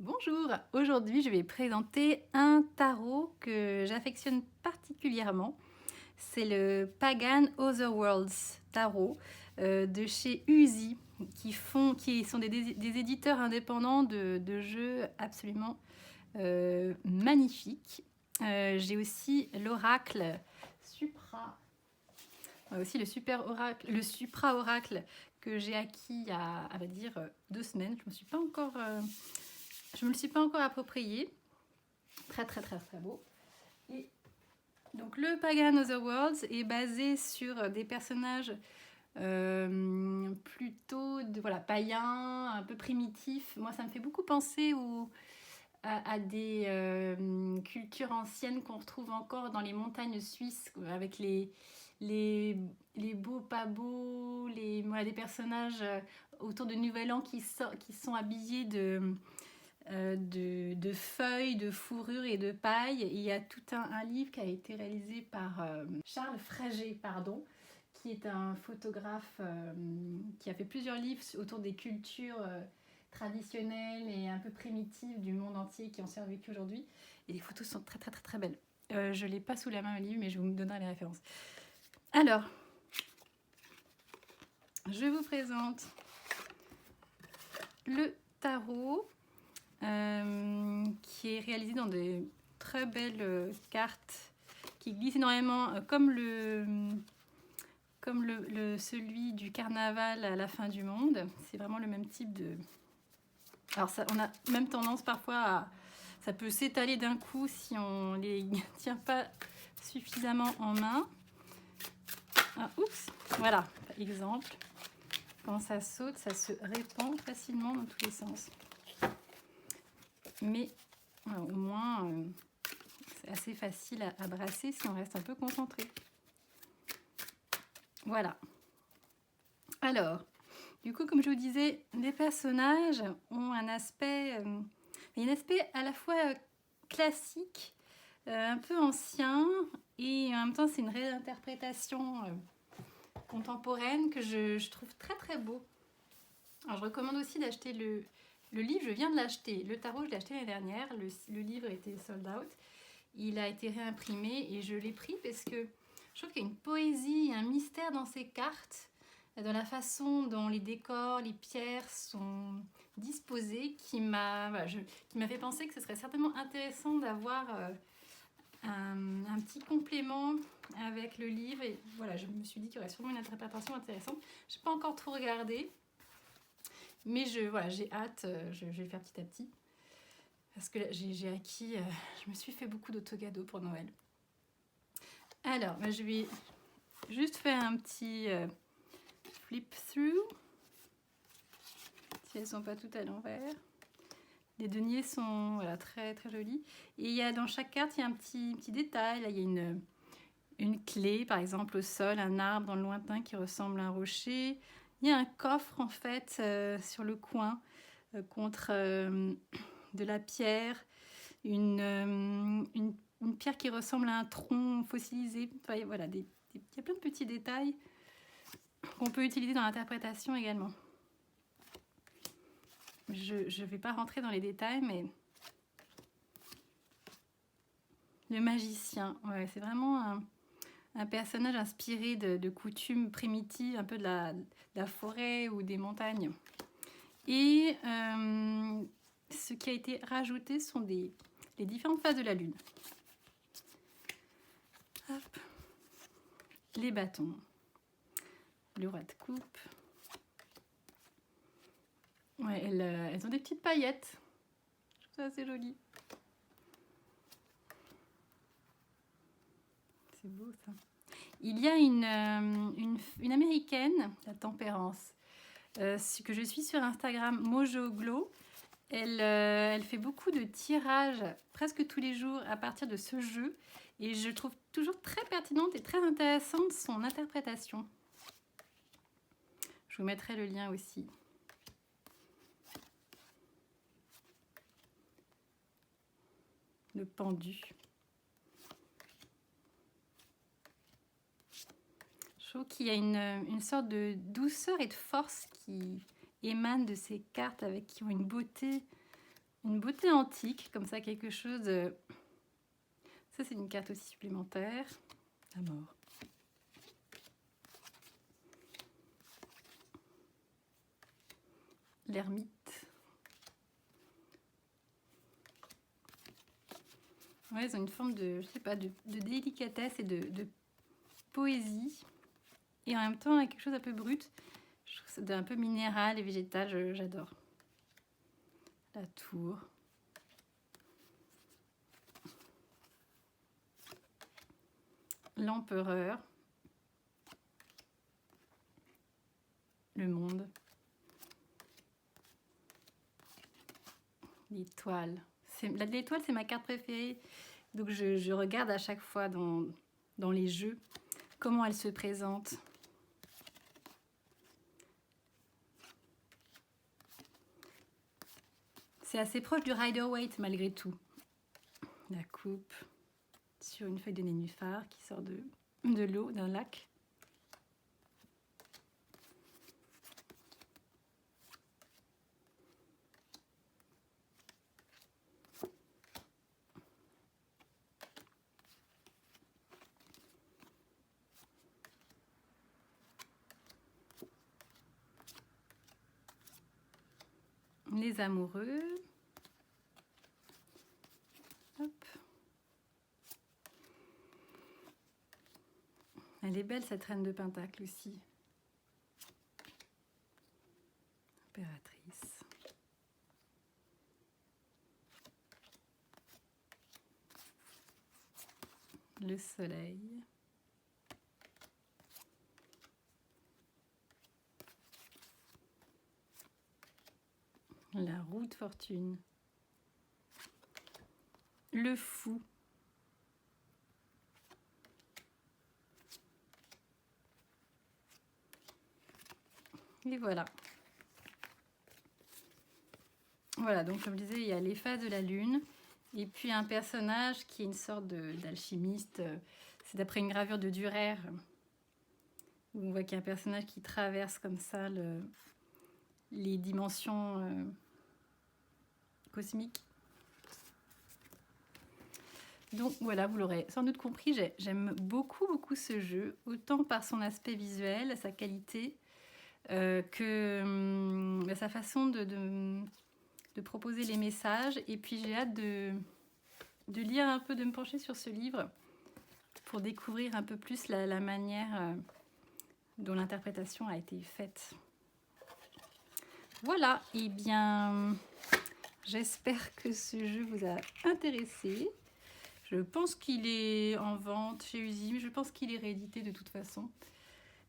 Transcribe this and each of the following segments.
Bonjour, aujourd'hui je vais présenter un tarot que j'affectionne particulièrement. C'est le Pagan Otherworlds tarot de chez Uzi qui sont des éditeurs indépendants de jeux absolument magnifiques. J'ai aussi l'oracle Supra, aussi le Supra Oracle que j'ai acquis il y a, à vrai dire, 2 semaines. Je me le suis pas encore approprié. Très très très très beau. Et donc le Pagan Otherworlds est basé sur des personnages plutôt païens, un peu primitifs. Moi ça me fait beaucoup penser à des cultures anciennes qu'on retrouve encore dans les montagnes suisses avec les, les beaux pas beaux, des personnages autour de Nouvel An qui sont habillés de feuilles, de fourrure et de paille. Il y a tout un livre qui a été réalisé par Charles Frégé, qui est un photographe qui a fait plusieurs livres autour des cultures traditionnelles et un peu primitives du monde entier qui ont survécu aujourd'hui. Et les photos sont très très très très belles. Je ne l'ai pas sous la main le livre, mais je vous donnerai les références. Alors, je vous présente le tarot. Qui est réalisé dans des très belles cartes qui glissent énormément, comme celui du carnaval à la fin du monde. C'est vraiment le même type de... Alors on a même tendance parfois à... Ça peut s'étaler d'un coup si on les tient pas suffisamment en main. Ah, oups, voilà, par exemple. Quand ça saute, ça se répand facilement dans tous les sens. Mais au moins, c'est assez facile à brasser si on reste un peu concentré. Voilà. Alors, du coup, comme je vous disais, les personnages ont un aspect à la fois classique, un peu ancien, et en même temps, c'est une réinterprétation contemporaine que je trouve très très beau. Alors, je recommande aussi d'acheter le livre, je viens de l'acheter. Le tarot, je l'ai acheté l'année dernière. Le livre était sold out. Il a été réimprimé et je l'ai pris parce que je trouve qu'il y a une poésie, un mystère dans ces cartes, dans la façon dont les décors, les pierres sont disposées, qui m'a fait penser que ce serait certainement intéressant d'avoir un petit complément avec le livre. Et voilà, je me suis dit qu'il y aurait sûrement une interprétation intéressante. Je n'ai pas encore tout regardé, mais j'ai hâte, je vais le faire petit à petit. Parce que j'ai acquis, je me suis fait beaucoup d'autocadeaux pour Noël. Alors, je vais juste faire un petit flip through. Si elles ne sont pas toutes à l'envers. Les deniers sont très très jolis. Et il y a dans chaque carte, il y a un petit détail. Là, il y a une clé, par exemple au sol, un arbre dans le lointain qui ressemble à un rocher. Il y a un coffre en fait sur le coin contre de la pierre, une pierre qui ressemble à un tronc fossilisé. Enfin, voilà, il y a plein de petits détails qu'on peut utiliser dans l'interprétation également. Je ne vais pas rentrer dans les détails, mais le magicien, ouais, c'est vraiment un personnage inspiré de coutumes primitives, un peu de la forêt ou des montagnes. Et ce qui a été rajouté sont les différentes phases de la lune. Hop. Les bâtons, le roi de coupe. Ouais, elles ont des petites paillettes. Je trouve ça assez joli. C'est beau ça. Il y a une américaine, la tempérance, que je suis sur Instagram, Mojo Glow. Elle fait beaucoup de tirages presque tous les jours à partir de ce jeu. Et je trouve toujours très pertinente et très intéressante son interprétation. Je vous mettrai le lien aussi. Le pendu. Je trouve qu'il y a une sorte de douceur et de force qui émane de ces cartes qui ont une beauté Une beauté antique, comme ça, quelque chose de... Ça, c'est une carte aussi supplémentaire. La mort. L'ermite. Ouais, ils ont une forme de, je sais pas, de délicatesse et de poésie. Et en même temps, quelque chose un peu brut. Je trouve ça un peu minéral et végétal, j'adore. La tour. L'empereur. Le monde. L'étoile. L'étoile, c'est ma carte préférée. Donc, je regarde à chaque fois dans les jeux comment elle se présente. C'est assez proche du Rider-Waite malgré tout. La coupe sur une feuille de nénuphar qui sort de l'eau, d'un lac. Les amoureux. Hop. Elle est belle cette reine de pentacle aussi. Impératrice. Le soleil. La roue de fortune. Le fou. Et voilà. Voilà, donc comme je disais, il y a les phases de la lune. Et puis un personnage qui est une sorte d'alchimiste. C'est d'après une gravure de Dürer. Où on voit qu'il y a un personnage qui traverse comme ça les dimensions cosmiques. Donc voilà, vous l'aurez sans doute compris, j'aime beaucoup ce jeu, autant par son aspect visuel, sa qualité, que sa façon de proposer les messages. Et puis j'ai hâte de lire un peu, de me pencher sur ce livre pour découvrir un peu plus la manière dont l'interprétation a été faite. Voilà, et bien j'espère que ce jeu vous a intéressé. Je pense qu'il est en vente chez Uzi, mais je pense qu'il est réédité de toute façon.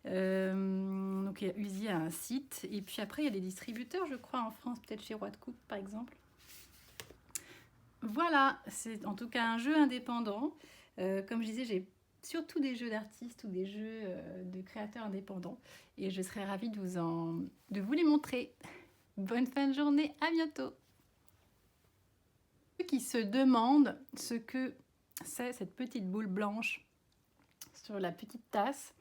Donc Uzi a un site, et puis après il y a des distributeurs, je crois, en France, peut-être chez Roi de Coupe par exemple. Voilà, c'est en tout cas un jeu indépendant. Comme je disais, j'ai surtout des jeux d'artistes ou des jeux de créateurs indépendants, et je serais ravie de vous les montrer. Bonne fin de journée, à bientôt. Ceux qui se demandent ce que c'est cette petite boule blanche sur la petite tasse,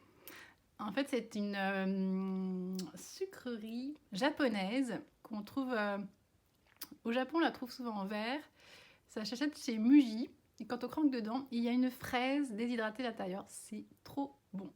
en fait c'est une sucrerie japonaise qu'on trouve au Japon, on la trouve souvent en verre. Ça s'achète chez Muji, et quand on croque dedans, il y a une fraise déshydratée à l'intérieur. C'est trop bon.